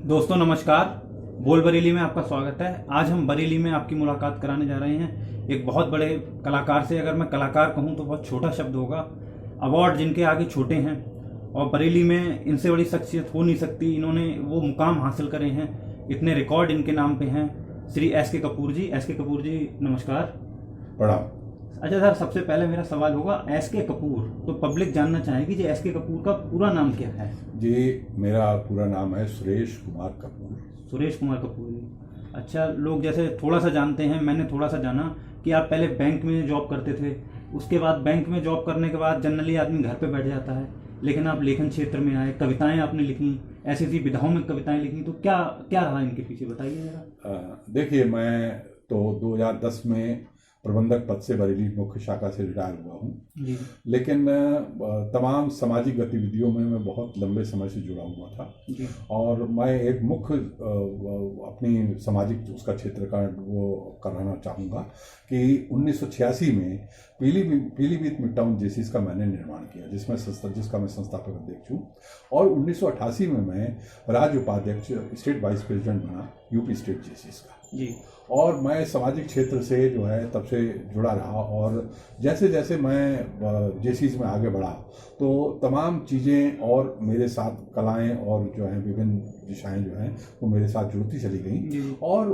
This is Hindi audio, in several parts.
दोस्तों नमस्कार। बोल बरेली में आपका स्वागत है। आज हम बरेली में आपकी मुलाकात कराने जा रहे हैं एक बहुत बड़े कलाकार से। अगर मैं कलाकार कहूँ तो बहुत छोटा शब्द होगा। अवार्ड जिनके आगे छोटे हैं और बरेली में इनसे बड़ी शख्सियत हो नहीं सकती। इन्होंने वो मुकाम हासिल करे हैं, इतने रिकॉर्ड इनके नाम पे हैं। श्री एस के कपूर जी। एस के कपूर जी नमस्कार। प्रणाम। अच्छा सर, सबसे पहले मेरा सवाल होगा एस के कपूर, तो पब्लिक जानना चाहेगी जी एस के कपूर का पूरा नाम क्या है? जी, मेरा पूरा नाम है सुरेश कुमार कपूर। सुरेश कुमार कपूर जी। अच्छा, लोग जैसे थोड़ा सा जानते हैं, मैंने थोड़ा सा जाना कि आप पहले बैंक में जॉब करते थे। उसके बाद बैंक में जॉब करने के बाद जनरली आदमी घर पे बैठ जाता है, लेकिन आप लेखन क्षेत्र में आए, कविताएं आपने लिखी, ऐसी ऐसी विधाओं में कविताएं लिखी। तो क्या क्या रहा इनके पीछे, बताइए जरा। देखिए, मैं तो 2010 में प्रबंधक पद से बरेली मुख्य शाखा से रिटायर हुआ हूँ। जी लेकिन तमाम सामाजिक गतिविधियों में मैं बहुत लंबे समय से जुड़ा हुआ था। जी और मैं एक मुख्य अपनी सामाजिक उसका क्षेत्र का वो कराना चाहूँगा कि 1986 में पीलीभीत मिड टाउन जेसीस का मैंने निर्माण किया, जिसका मैं संस्थापक अध्यक्ष हूँ। और 1988 में मैं राज्य उपाध्यक्ष स्टेट वाइस प्रेसिडेंट बना यूपी स्टेट जेसीस का जी और मैं सामाजिक क्षेत्र से जो है तब से जुड़ा रहा। और जैसे जैसे मैं जेसीस में आगे बढ़ा तो तमाम चीज़ें और मेरे साथ कलाएं और जो है विभिन्न दिशाएं जो हैं वो मेरे साथ जुड़ती चली गई। और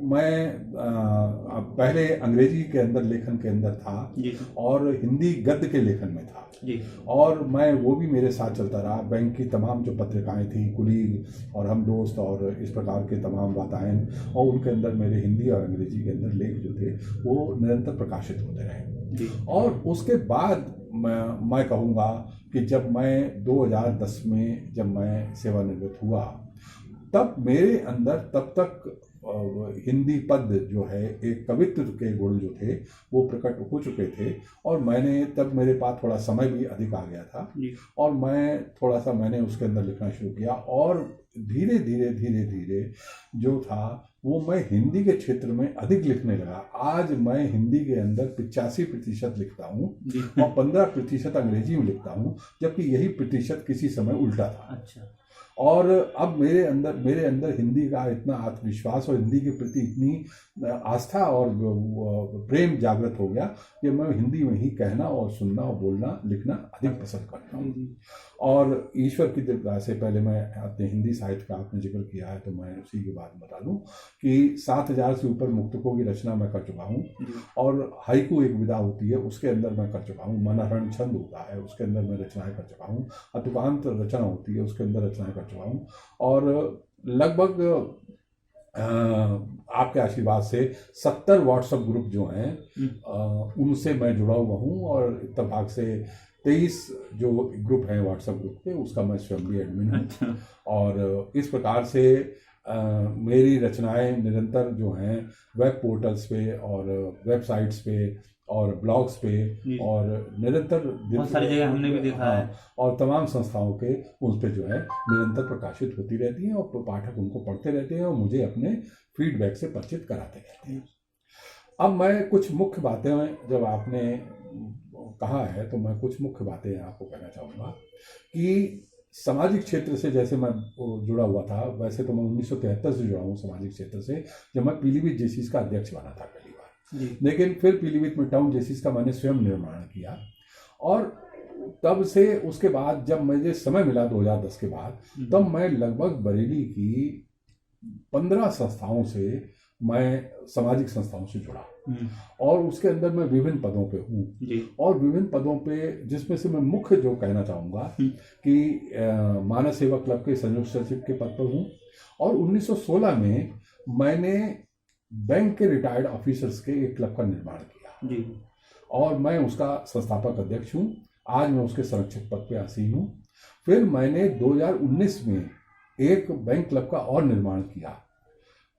मैं पहले अंग्रेजी के अंदर लेखन के अंदर था और हिंदी गद्य के लेखन में था और मैं वो भी मेरे साथ चलता रहा। बैंक की तमाम जो पत्रिकाएं थी, कुलीग और हम दोस्त और इस प्रकार के तमाम वातायन, और उनके अंदर मेरे हिंदी और अंग्रेजी के अंदर लेख जो थे वो निरंतर प्रकाशित होते रहे। और उसके बाद मैं कहूँगा कि जब मैं 2010 में जब मैं सेवानिवृत्त हुआ तब मेरे अंदर तब तक हिंदी पद जो है एक कवित्व के गुण जो थे वो प्रकट हो चुके थे। और मैंने तब मेरे पास थोड़ा समय भी अधिक आ गया था और मैंने उसके अंदर लिखना शुरू किया। और धीरे धीरे धीरे धीरे जो था वो मैं हिंदी के क्षेत्र में अधिक लिखने लगा। आज मैं हिंदी के अंदर 85% लिखता हूँ और 15% अंग्रेजी में लिखता हूँ, जबकि यही प्रतिशत किसी समय उल्टा था। अच्छा। और अब मेरे अंदर हिंदी का इतना आत्मविश्वास और हिंदी के प्रति इतनी आस्था और प्रेम जागृत हो गया कि मैं हिंदी में ही कहना और सुनना और बोलना लिखना अधिक पसंद करता हूँ। और ईश्वर की कृपा से, पहले मैं अपने हिंदी साहित्य का आपने जिक्र किया है तो मैं उसी के बाद बता दूं कि 7000 से ऊपर मुक्तकों की रचना मैं कर चुका हूँ। और हाइकू एक विधा होती है उसके अंदर मैं कर चुका हूँ। मनहरण छंद होता है उसके अंदर मैं रचनाएं कर चुका हूँ। अतुकांत रचना होती है उसके अंदर रचनाएं कर चुका हूँ। और लगभग आपके आशीर्वाद से 70 व्हाट्सएप ग्रुप जो हैं उनसे मैं जुड़ा हुआ हूँ। और इत्तेफाक से 23 जो ग्रुप हैं व्हाट्सएप ग्रुप के उसका मैं स्वयं भी एडमिन हूँ। और इस प्रकार से मेरी रचनाएं निरंतर जो हैं वेब पोर्टल्स पे और वेबसाइट्स पे और ब्लॉग्स पे और निरंतर बहुत सारी जगह हमने भी देखा है और तमाम संस्थाओं के उस पर जो है निरंतर प्रकाशित होती रहती हैं और पाठक उनको पढ़ते रहते हैं और मुझे अपने फीडबैक से परिचित कराते रहते हैं। अब मैं कुछ मुख्य बातें, जब आपने कहा है तो मैं कुछ मुख्य बातें आपको कहना चाहूँगा कि सामाजिक क्षेत्र से जैसे मैं जुड़ा हुआ था वैसे तो मैं 1973 से जुड़ा हूँ सामाजिक क्षेत्र से, जब मैं पीलीभीत जेसीस का अध्यक्ष बना था पहली बार। लेकिन फिर पीलीभीत मिड टाउन जेसीस का मैंने स्वयं निर्माण किया। और तब से उसके बाद जब मुझे समय मिला 2010 के बाद, तब मैं लगभग बरेली की 15 संस्थाओं से, मैं सामाजिक संस्थाओं से जुड़ा और उसके अंदर मैं विभिन्न पदों पे हूँ। और विभिन्न पदों पे जिसमें से मैं मुख्य जो कहना चाहूँगा कि मानव सेवा क्लब के संयुक्त सचिव के पद पर हूँ। और 1916 में मैंने बैंक के रिटायर्ड ऑफिसर्स के एक क्लब का निर्माण किया और मैं उसका संस्थापक अध्यक्ष हूँ। आज मैं उसके संरक्षक पद पे आसीन हूँ। फिर मैंने 2019 में एक बैंक क्लब का और निर्माण किया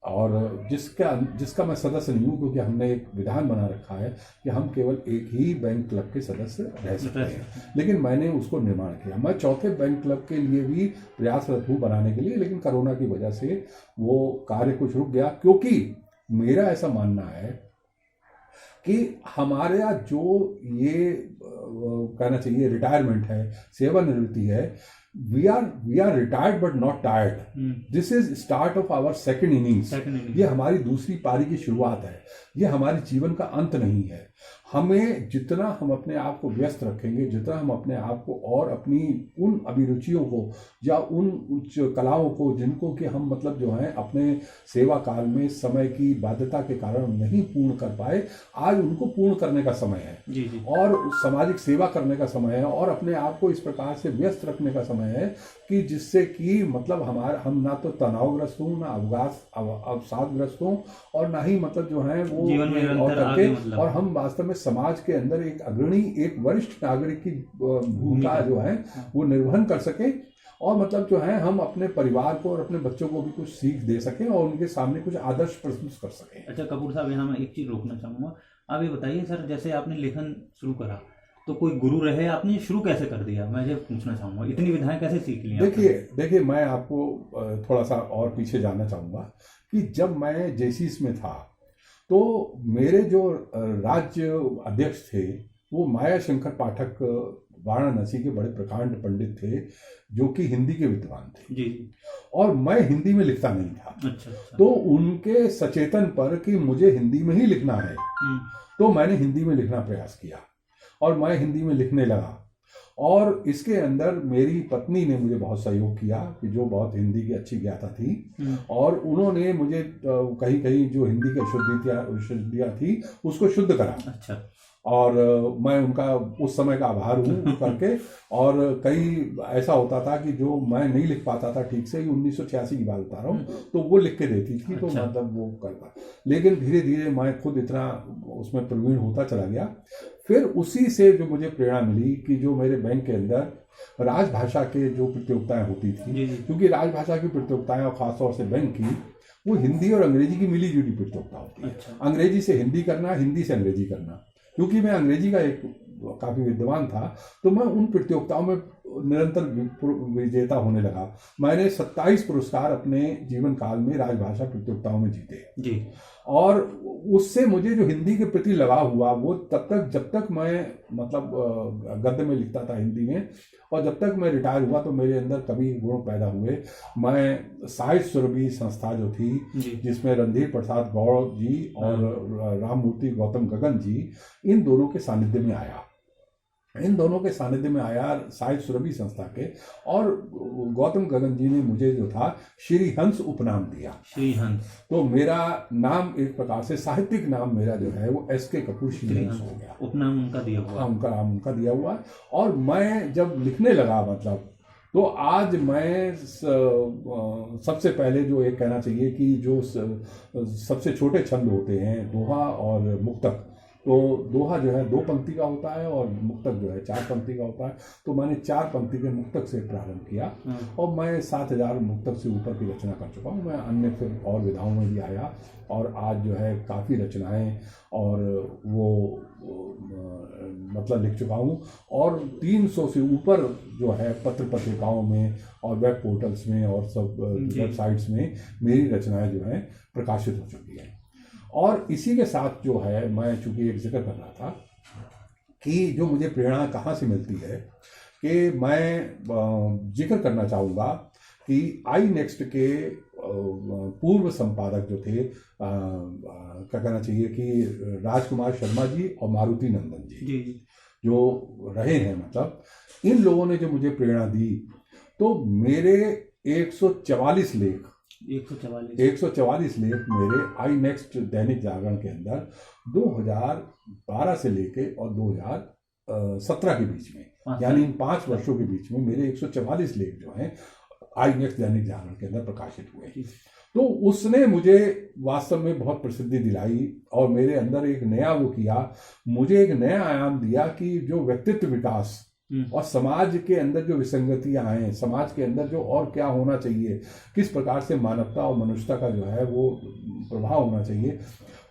और जिसका मैं सदस्य नहीं हूँ, क्योंकि हमने एक विधान बना रखा है कि हम केवल एक ही बैंक क्लब के सदस्य रह सकते हैं। लेकिन मैंने उसको निर्माण किया। मैं चौथे बैंक क्लब के लिए भी प्रयासरत हूँ बनाने के लिए, लेकिन कोरोना की वजह से वो कार्य कुछ रुक गया। क्योंकि मेरा ऐसा मानना है कि हमारे यहाँ जो ये कहना चाहिए रिटायरमेंट है, सेवानिवृत्ति है, we are retired but not tired. This is start of our second innings. ये हमारी दूसरी पारी की शुरुआत है, ये हमारे जीवन का अंत नहीं है। हमें जितना हम अपने आप को व्यस्त रखेंगे, जितना हम अपने आप को और अपनी उन अभिरुचियों को या उन उच्च कलाओं को जिनको कि हम मतलब जो है अपने सेवा काल में समय की बाध्यता के कारण नहीं पूर्ण कर पाए, आज उनको पूर्ण करने का समय है। जी जी। और सामाजिक सेवा करने का समय है और अपने आप को इस प्रकार से व्यस्त रखने का समय है कि जिससे कि मतलब हम ना तो तनावग्रस्त हों, ना अवसादग्रस्त हों और ना ही मतलब जो है वो जीवन में और निरंतर आगे करके मतलब। और हम वास्तव में समाज के अंदर एक अग्रणी, एक वरिष्ठ नागरिक की भूमिका जो है वो निर्वहन कर सके और मतलब जो है हम अपने परिवार को और अपने बच्चों को भी कुछ सीख दे सकें और उनके सामने कुछ आदर्श प्रस्तुत कर सकें। अच्छा कपूर साहब, यहाँ मैं एक चीज़ रोकना चाहूँगा। आप ये बताइए सर, जैसे आपने लेखन शुरू करा तो कोई गुरु रहे, आपने शुरू कैसे कर दिया, मैं ये पूछना चाहूँगा, इतनी विधाएं कैसे सीख ली? देखिए मैं आपको थोड़ा सा और पीछे जानना चाहूँगा कि जब मैं जेसीस में था तो मेरे जो राज्य अध्यक्ष थे वो माया शंकर पाठक वाराणसी के बड़े प्रकांड पंडित थे जो कि हिंदी के विद्वान थे जी। और मैं हिंदी में लिखता नहीं था। अच्छा। तो उनके सचेतन पर कि मुझे हिंदी में ही लिखना है तो मैंने हिंदी में लिखना प्रयास किया और मैं हिंदी में लिखने लगा। और इसके अंदर मेरी पत्नी ने मुझे बहुत सहयोग किया कि जो बहुत हिंदी की अच्छी ज्ञाता थी और उन्होंने मुझे कहीं कहीं जो हिंदी की अशुद्धियाँ थी उसको शुद्ध करा। अच्छा। और मैं उनका उस समय का आभार हूँ करके। और कई ऐसा होता था कि जो मैं नहीं लिख पाता था ठीक से, 1986 की बात बता रहा हूँ, तो वो लिख के देती थी। तो मतलब वो करता, लेकिन धीरे धीरे मैं खुद इतना उसमें प्रवीण होता चला गया। फिर उसी से जो मुझे प्रेरणा मिली कि जो मेरे बैंक के अंदर राजभाषा के जो प्रतियोगिताएं होती थी, क्योंकि राजभाषा की प्रतियोगिताएं और खासतौर से बैंक की वो हिंदी और अंग्रेजी की मिली जुली प्रतियोगिता होती है। अंग्रेजी से हिंदी करना, हिंदी से अंग्रेजी करना। क्योंकि मैं अंग्रेजी का एक काफ़ी विद्वान था तो मैं उन प्रतियोगिताओं में निरंतर विजेता होने लगा। मैंने 27 पुरस्कार अपने जीवन काल में राजभाषा प्रतियोगिताओं में जीते जी। और उससे मुझे जो हिंदी के प्रति लगाव हुआ वो तब तक जब तक मैं मतलब गद्य में लिखता था हिंदी में, और जब तक मैं रिटायर हुआ तो मेरे अंदर कभी गुण पैदा हुए। मैं साहित्य सुरभि संस्था जो थी जिसमें रणधीर प्रसाद गौड़ जी और राममूर्ति गौतम गगन जी, इन दोनों के सानिध्य में आया। साहित्य सुरभि संस्था के, और गौतम गगन जी ने मुझे जो था श्री हंस उपनाम दिया। श्री हंस, तो मेरा नाम एक प्रकार से साहित्यिक नाम मेरा जो है वो SK कपूर श्री हंस हो गया। उपनाम उनका दिया हुआ। उनका नाम उनका दिया हुआ। और मैं जब लिखने लगा मतलब तो आज मैं सबसे पहले जो एक कहना चाहिए कि जो सबसे छोटे छंद होते हैं दोहा और मुक्तक, तो दोहा जो है 2 पंक्ति का होता है और मुक्तक जो है 4 पंक्ति का होता है। तो मैंने 4 पंक्ति के मुक्तक से प्रारंभ किया और मैं 7000 मुक्तक से ऊपर की रचना कर चुका हूँ। मैं अन्य फिर और विधाओं में भी आया और आज जो है काफ़ी रचनाएं और वो मतलब लिख चुका हूँ। और 300 से ऊपर जो है पत्र पत्रिकाओं में और वेब पोर्टल्स में और सब वेबसाइट्स में मेरी रचनाएं जो है प्रकाशित हो चुकी हैं। और इसी के साथ जो है मैं चूंकि एक जिक्र कर रहा था कि जो मुझे प्रेरणा कहाँ से मिलती है, कि मैं जिक्र करना चाहूँगा कि iNext के पूर्व संपादक जो थे, क्या कहना चाहिए कि राजकुमार शर्मा जी और मारुति नंदन जी जो रहे हैं, मतलब इन लोगों ने जो मुझे प्रेरणा दी, तो मेरे 144 लेख 144 लेख मेरे iNext दैनिक जागरण के अंदर 2012 से लेके और 2017 के बीच में, यानी इन 5 वर्षों के बीच में मेरे 144 लेख जो हैं iNext दैनिक जागरण के अंदर प्रकाशित हुए। तो उसने मुझे वास्तव में बहुत प्रसिद्धि दिलाई और मेरे अंदर एक नया वो किया, मुझे एक नया आयाम दिया कि जो व्यक्तित्व विकास और समाज के अंदर जो विसंगतियां हैं, समाज के अंदर जो और क्या होना चाहिए, किस प्रकार से मानवता और मनुष्यता का जो है वो प्रभाव होना चाहिए,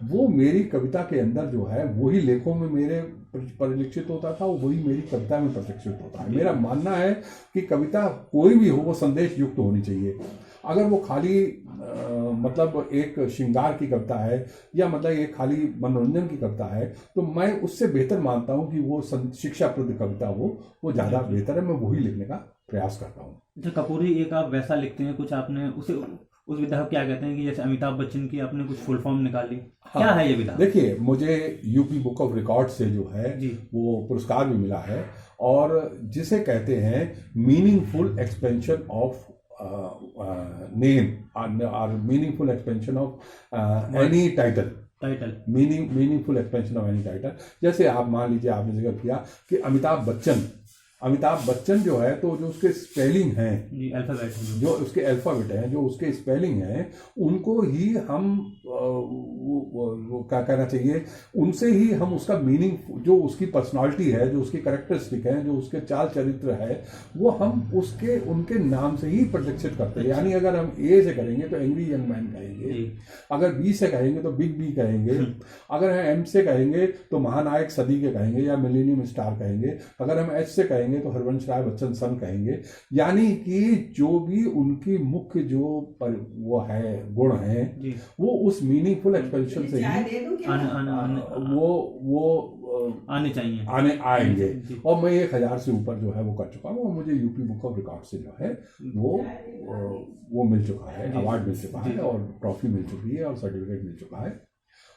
वो मेरी कविता के अंदर जो है वही लेखों में मेरे परिलक्षित होता था, वही मेरी कविता में प्रशिक्षित होता है। मेरा मानना है कि कविता कोई भी हो वो संदेश युक्त होनी चाहिए। अगर वो खाली मतलब एक श्रृंगार की कविता है या मतलब एक खाली मनोरंजन की कविता है, तो मैं उससे बेहतर मानता हूँ कि वो शिक्षाप्रद कविता हो, वो ज़्यादा बेहतर है। मैं वही लिखने का प्रयास करता हूँ। अच्छा कपूरी, एक आप वैसा लिखते हैं कुछ आपने उसे उस विधा को क्या कहते हैं कि जैसे अमिताभ बच्चन की आपने कुछ फुल फॉर्म निकाली, क्या है ये विधा? देखिए, मुझे यूपी बुक ऑफ रिकॉर्ड से जो है जी। वो पुरस्कार भी मिला है, और जिसे कहते हैं मीनिंगफुल एक्सपेंशन ऑफ नेम और meaningful expansion of any title. Meaningful expansion of any title. जैसे आप मान लीजिए, आपने जिक्र किया कि अमिताभ बच्चन जो है, तो जो उसके स्पेलिंग हैं, जो उसके अल्फाबेट हैं, जो उसके स्पेलिंग हैं, उनको ही हम वो क्या कहना चाहिए, उनसे ही हम उसका मीनिंग, जो उसकी पर्सनालिटी है, जो उसकी कैरेक्टरिस्टिक है, जो उसके चाल चरित्र है, वो हम उसके उनके नाम से ही प्रदर्शित करते हैं। यानी अगर हम ए से करेंगे तो एंग्री यंग मैन कहेंगे, अगर बी से कहेंगे तो बिग बी कहेंगे, अगर हम एम से कहेंगे तो महानायक सदी के कहेंगे या मिलेनियम स्टार कहेंगे, अगर हम एच से कहेंगे तो हरवंश राय बच्चन सन कहेंगे। यानी कि जो भी उनकी मुख्य जो वो है गुण हैं, वो उस मीनिंगफुल एक्सपेंशन से ही वो आने चाहिए, आएंगे। और मैं 1000 से ऊपर जो है वो कर चुका हूँ, और मुझे यूपी बुक ऑफ रिकॉर्ड से जो है वो मिल चुका है, अवार्ड मिल चुका है, और ट्रॉफी मिल चुकी है, और सर्टिफिकेट मिल चुका है।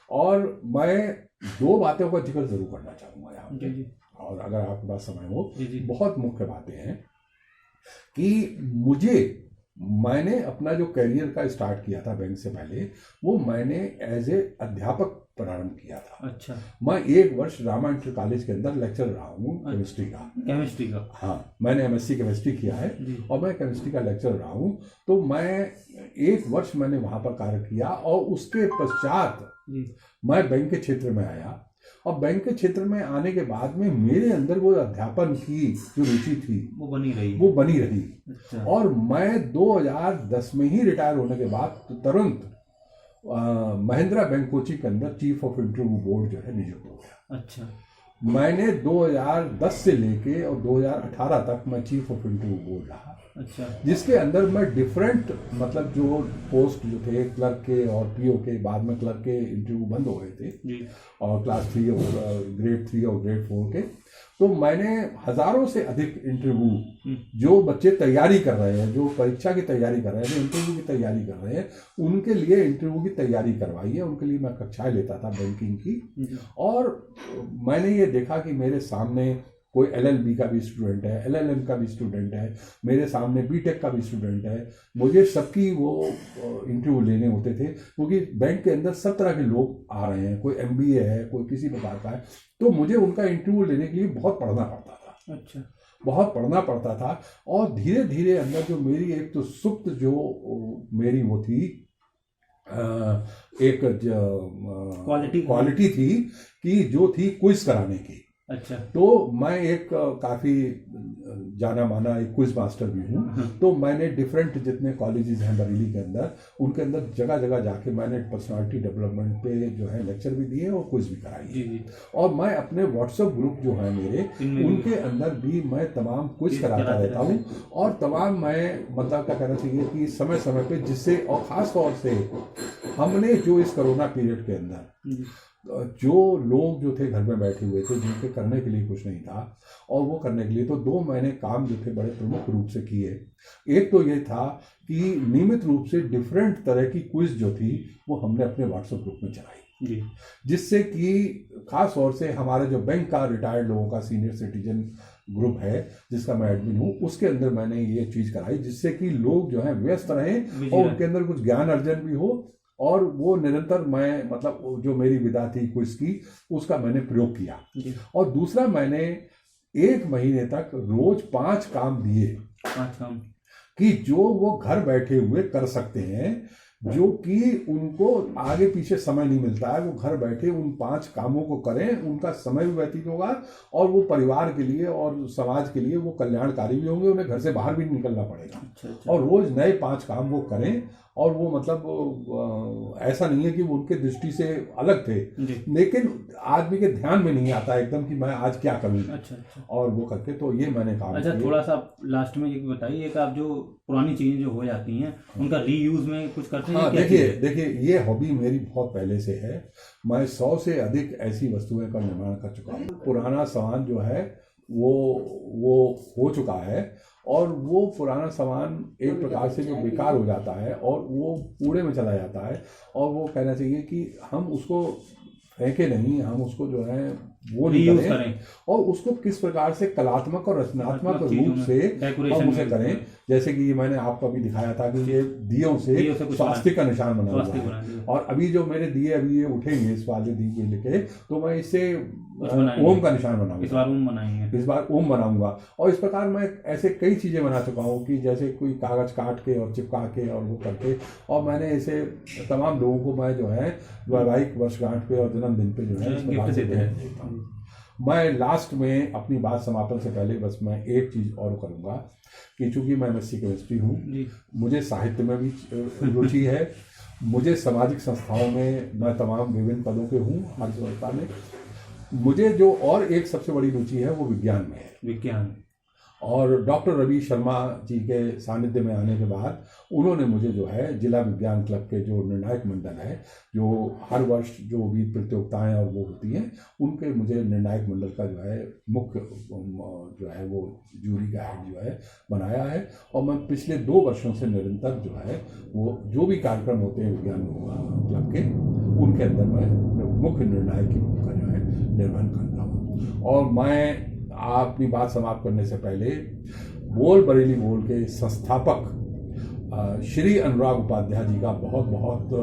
और मैं 2 बातों का जिक्र जरूर करना चाहूँगा यहाँ पे, और अगर आपके पास समय हो, बहुत मुख्य बातें हैं कि मैंने अपना जो करियर का स्टार्ट किया था बैंक से पहले, वो मैंने एज ए अध्यापक प्रारंभ किया था। अच्छा। मैं 1 वर्ष रामा इंटर कॉलेज के अंदर लेक्चर रहा हूँ केमिस्ट्री का। हाँ, मैंने एमएससी केमिस्ट्री किया है, और मैं केमिस्ट्री का लेक्चर रहा हूँ। तो मैं 1 वर्ष मैंने वहाँ पर कार्य किया, और उसके पश्चात मैं बैंक के क्षेत्र में आया, और बैंक के क्षेत्र में आने के बाद में मेरे अंदर वो अध्यापन की जो रुचि थी वो बनी रही। अच्छा। और मैं 2010 में ही रिटायर होने के बाद तुरंत महिंद्रा बैंक कोची के अंदर चीफ ऑफ इंटरव्यू बोर्ड जो है नियुक्त हो गया। अच्छा। मैंने 2010 से लेके और 2018 तक मैं चीफ ऑफ इंटरव्यू बोर्ड रहा। अच्छा। जिसके अंदर मैं डिफरेंट, मतलब जो पोस्ट जो थे क्लर्क के और पीओ के, बाद में क्लर्क के इंटरव्यू बंद हो गए थे, और क्लास 3 और ग्रेड 3 और ग्रेड 4 के, तो मैंने हजारों से अधिक इंटरव्यू, जो बच्चे तैयारी कर रहे हैं, जो परीक्षा की तैयारी कर रहे हैं, जो इंटरव्यू की तैयारी कर रहे हैं, उनके लिए इंटरव्यू की तैयारी करवाई है। उनके लिए मैं कक्षाएं लेता था बैंकिंग की, और मैंने ये देखा कि मेरे सामने कोई LLB का भी स्टूडेंट है, LLM का भी स्टूडेंट है, मेरे सामने बीटेक का भी स्टूडेंट है। मुझे सबकी वो इंटरव्यू लेने होते थे, क्योंकि बैंक के अंदर सब तरह के लोग आ रहे हैं, कोई MBA है, कोई किसी प्रकार का है, तो मुझे उनका इंटरव्यू लेने के लिए बहुत पढ़ना पड़ता था। अच्छा। बहुत पढ़ना पड़ता था, और धीरे धीरे अंदर जो मेरी एक तो सुप्त जो मेरी वो थी, एक क्वालिटी थी कि जो थी क्विज कराने की। अच्छा। तो मैं एक काफ़ी जाना माना एक क्विज मास्टर भी हूँ। तो मैंने डिफरेंट जितने कॉलेजेस हैं बरेली के अंदर, उनके अंदर जगह जगह जाके मैंने पर्सनालिटी डेवलपमेंट पे जो है लेक्चर भी दिए और क्विज भी कराई है। और मैं अपने व्हाट्सएप ग्रुप जो है मेरे, उनके अंदर भी मैं तमाम क्विज कराता रहता हूँ, और तमाम मैं मतलब क्या कहना चाहिए कि समय समय पे, जिससे, और ख़ास तौर से हमने जो इस कोरोना पीरियड के अंदर जो लोग जो थे घर में बैठे हुए थे, जिनके करने के लिए कुछ नहीं था, और वो करने के लिए तो 2 मैंने काम जो थे बड़े प्रमुख रूप से किए। एक तो ये था कि नियमित रूप से डिफरेंट तरह की क्विज जो थी वो हमने अपने व्हाट्सएप ग्रुप में चलाई, जिससे कि खास तौर से हमारे जो बैंक का रिटायर्ड लोगों का सीनियर सिटीजन ग्रुप है, जिसका मैं एडमिन हूँ, उसके अंदर मैंने ये चीज़ कराई, जिससे कि लोग जो हैं व्यस्त रहें और उनके अंदर कुछ ज्ञान अर्जन भी हो, और वो निरंतर मैं मतलब जो मेरी विधा थी क्विज की, उसका मैंने प्रयोग किया। और दूसरा, मैंने 1 महीने तक रोज 5 काम दिए, 5 काम कि जो वो घर बैठे हुए कर सकते हैं, जो कि उनको आगे पीछे समय नहीं मिलता है, वो घर बैठे उन 5 कामों को करें, उनका समय भी व्यतीत होगा, और वो परिवार के लिए और समाज के लिए वो कल्याणकारी भी होंगे, उन्हें घर से बाहर भी निकलना पड़ेगा। अच्छा। और रोज नए 5 काम वो करें, और वो मतलब ऐसा नहीं है कि वो उनके दृष्टि से अलग थे, लेकिन आदमी के ध्यान में नहीं आता एकदम कि मैं आज क्या करूँ। अच्छा। और वो करके तो ये मैंने कहा। अच्छा, थोड़ा सा लास्ट में एक बताइए कि आप जो पुरानी चीजें जो हो जाती हैं उनका रीयूज में कुछ करते हैं? हाँ, देखिए ये हॉबी मेरी बहुत पहले से है। मैं 100 से अधिक ऐसी वस्तुएं का निर्माण कर चुका हूँ। पुराना सामान जो है वो हो चुका है, और वो पुराना सामान एक प्रकार से जो बेकार हो जाता है और वो कूड़े में चला जाता है, और वो कहना चाहिए कि हम उसको फेंके नहीं, हम उसको जो है वो नहीं करें और उसको किस प्रकार से कलात्मक और रचनात्मक रूप से हम उसे करें। जैसे कि ये मैंने आपको अभी दिखाया था कि ये दियों से स्वास्तिक का निशान बना हुआ है, और अभी जो मेरे दिए अभी ये उठेंगे इस वाले दिए के लेके, तो मैं इससे ओम का निशान बनाऊंगा। इस बार ओम बनाऊंगा। और इस प्रकार मैं ऐसे कई चीज़ें बना चुका हूँ कि जैसे कोई कागज़ काट के और चिपका के और वो करके, और मैंने ऐसे तमाम लोगों को मैं जो है वैवाहिक वर्षगांठ पे और जन्मदिन पे जो है इस प्रकार से देता हूँ। मैं लास्ट में अपनी बात समापन से पहले बस मैं एक चीज़ और करूँगा कि चूँकि मैं एमएससी केमिस्ट्री हूँ, मुझे साहित्य में भी रुचि है, मुझे सामाजिक संस्थाओं में मैं तमाम विभिन्न पदों पे हूँ हर संस्था में। मुझे जो और एक सबसे बड़ी रुचि है वो विज्ञान में है। विज्ञान। और डॉक्टर रवि शर्मा जी के सानिध्य में आने के बाद उन्होंने मुझे जो है जिला विज्ञान क्लब के जो निर्णायक मंडल है, जो हर वर्ष जो भी प्रतियोगिताएं और वो होती हैं, उनके मुझे निर्णायक मंडल का जो है मुख्य जो है वो जूरी का हेड जो है बनाया है। और मैं पिछले 2 वर्षों से निरंतर जो है वो जो भी कार्यक्रम होते हैं विज्ञान क्लब के, उनके अंदर मैं मुख्य निर्णायक की भूमिका जो है निर्वहन करता हूँ। और मैं अपनी बात समाप्त करने से पहले बोल बरेली बोल के संस्थापक श्री अनुराग उपाध्याय जी का बहुत बहुत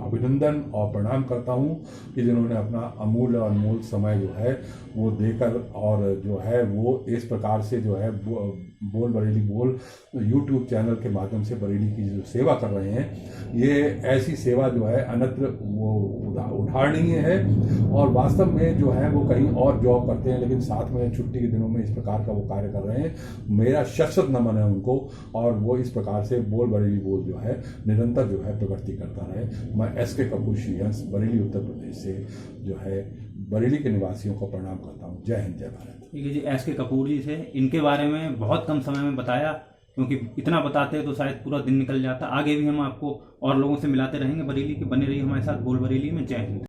अभिनंदन और प्रणाम करता हूं कि जिन्होंने अपना अमूल्य और अनमोल समय जो है वो देकर और जो है वो इस प्रकार से जो है बोल बरेली बोल यूट्यूब चैनल के माध्यम से बरेली की जो सेवा कर रहे हैं, ये ऐसी सेवा जो है अन्यत्र वो उदाहरणीय है। और वास्तव में जो है वो कहीं और जॉब करते हैं, लेकिन साथ में छुट्टी के दिनों में इस प्रकार का वो कार्य कर रहे हैं। मेरा शत नमन है उनको, और वो इस प्रकार से बोल बरेली बोल जो है निरंतर जो है प्रगति करता रहे। मैं SK कपूर श्रीहंस बरेली उत्तर प्रदेश से जो है बरेली के निवासियों को प्रणाम करता हूँ। जय हिंद, जय भारत। ठीक है जी, SK कपूर जी थे, इनके बारे में बहुत कम समय में बताया, क्योंकि इतना बताते तो शायद पूरा दिन निकल जाता। आगे भी हम आपको और लोगों से मिलाते रहेंगे बरेली के। बने रहिए हमारे साथ बोल बरेली में। जय हिंद।